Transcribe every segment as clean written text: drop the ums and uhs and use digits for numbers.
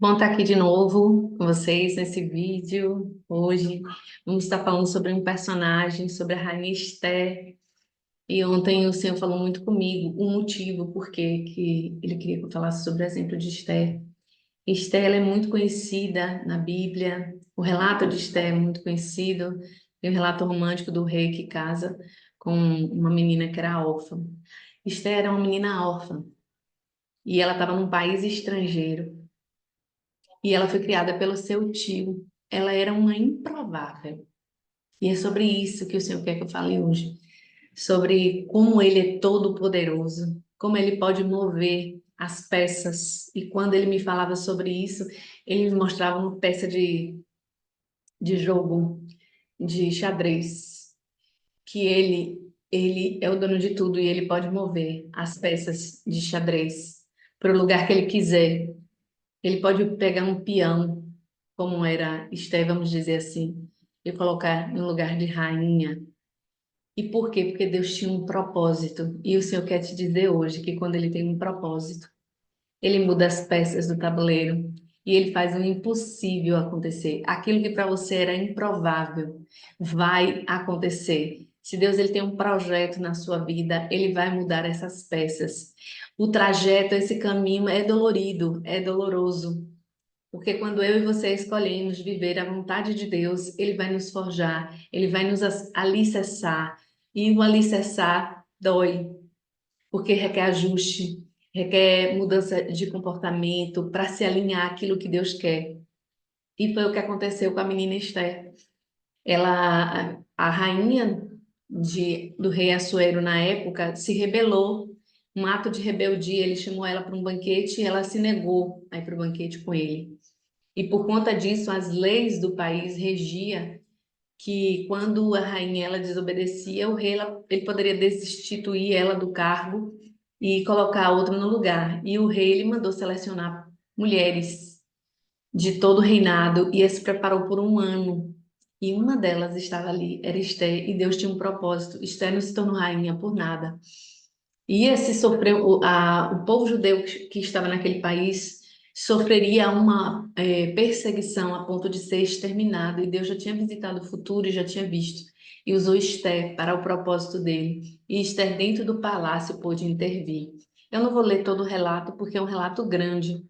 Bom estar aqui de novo com vocês nesse vídeo. Hoje vamos estar falando sobre um personagem, sobre a Rainha Esther. E ontem o Senhor falou muito comigo o motivo por que ele queria que eu falasse sobre o exemplo de Esther. Esther ela é muito conhecida na Bíblia, o relato de Esther é muito conhecido. Tem o relato romântico do rei que casa com uma menina que era órfã. Esther era uma menina órfã e ela estava num país estrangeiro. E ela foi criada pelo seu tio. Ela era uma improvável. E é sobre isso que o Senhor quer que eu fale hoje. Sobre como ele é todo poderoso, como ele pode mover as peças. E quando ele me falava sobre isso, ele me mostrava uma peça de jogo, de xadrez, que ele é o dono de tudo e ele pode mover as peças de xadrez para o lugar que ele quiser. Ele pode pegar um peão, como era Esté, vamos dizer assim, e colocar no lugar de rainha. E por quê? Porque Deus tinha um propósito. E o Senhor quer te dizer hoje que quando Ele tem um propósito, Ele muda as peças do tabuleiro e Ele faz o impossível acontecer. Aquilo que para você era improvável vai acontecer. Se Deus ele tem um projeto na sua vida, Ele vai mudar essas peças. O trajeto, esse caminho é dolorido, é doloroso. Porque quando eu e você escolhemos viver a vontade de Deus, Ele vai nos forjar, Ele vai nos alicerçar. E o alicerçar dói, porque requer ajuste, requer mudança de comportamento para se alinhar àquilo que Deus quer. E foi o que aconteceu com a menina Esther. Ela, a rainha do rei Assuero na época, se rebelou, um ato de rebeldia. Ele chamou ela para um banquete e ela se negou a ir para o banquete com ele. E por conta disso, as leis do país regia que quando a rainha ela desobedecia, o rei ele poderia destituir ela do cargo e colocar outra no lugar. E o rei ele mandou selecionar mulheres de todo o reinado e ele se preparou por um ano. E uma delas estava ali, era Esté, e Deus tinha um propósito. Esté não se tornou rainha por nada. E esse sofreu, o povo judeu que estava naquele país sofreria uma perseguição a ponto de ser exterminado. E Deus já tinha visitado o futuro e já tinha visto. E usou Esther para o propósito dele. E Esther, dentro do palácio, pôde intervir. Eu não vou ler todo o relato, porque é um relato grande,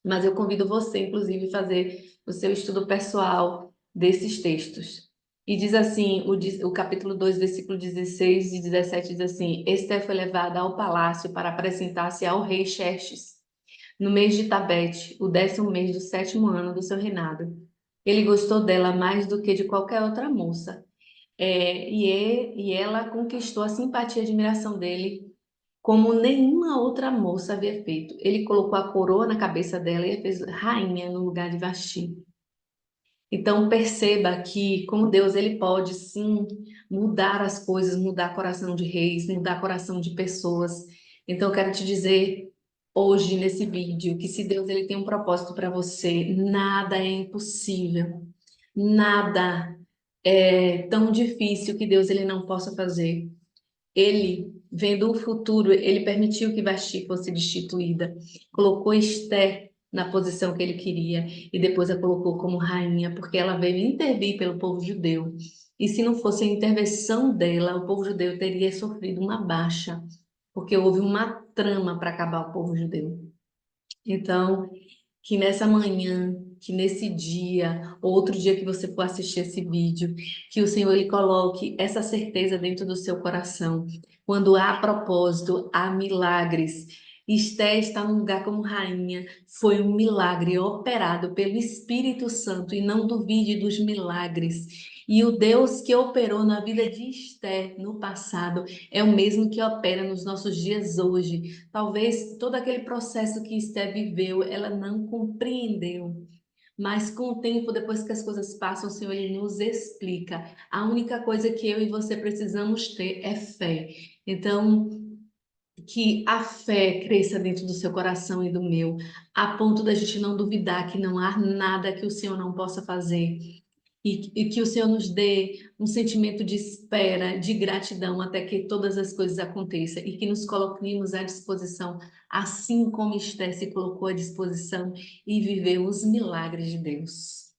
mas eu convido você, inclusive, a fazer o seu estudo pessoal desses textos. E diz assim, o capítulo 2, versículo 16 e 17 diz assim: Esther foi levada ao palácio para apresentar-se ao rei Xerxes, no mês de Tabete, o 10º mês do 7º ano do seu reinado. Ele gostou dela mais do que de qualquer outra moça. E ela conquistou a simpatia e admiração dele como nenhuma outra moça havia feito. Ele colocou a coroa na cabeça dela e a fez rainha no lugar de Vasti. Então perceba que com Deus ele pode sim mudar as coisas, mudar coração de reis, mudar coração de pessoas. Então eu quero te dizer hoje nesse vídeo que se Deus ele tem um propósito para você, nada é impossível. Nada é tão difícil que Deus ele não possa fazer. Ele, vendo o futuro, ele permitiu que Vasti fosse destituída, colocou Esté na posição que ele queria e depois a colocou como rainha, porque ela veio intervir pelo povo judeu. E se não fosse a intervenção dela, o povo judeu teria sofrido uma baixa, porque houve uma trama para acabar o povo judeu. Então, que nessa manhã, que nesse dia, ou outro dia que você for assistir esse vídeo, que o Senhor ele coloque essa certeza dentro do seu coração. Quando há propósito, há milagres. Esté está num lugar como rainha, foi um milagre operado pelo Espírito Santo e não duvide dos milagres. E o Deus que operou na vida de Esté no passado é o mesmo que opera nos nossos dias hoje. Talvez todo aquele processo que Esté viveu, ela não compreendeu. Mas com o tempo, depois que as coisas passam, o Senhor ele nos explica. A única coisa que eu e você precisamos ter é fé. Então, que a fé cresça dentro do seu coração e do meu, a ponto da gente não duvidar que não há nada que o Senhor não possa fazer. e que o Senhor nos dê um sentimento de espera, de gratidão até que todas as coisas aconteçam e que nos coloquemos à disposição, assim como Esther se colocou à disposição e viveu os milagres de Deus.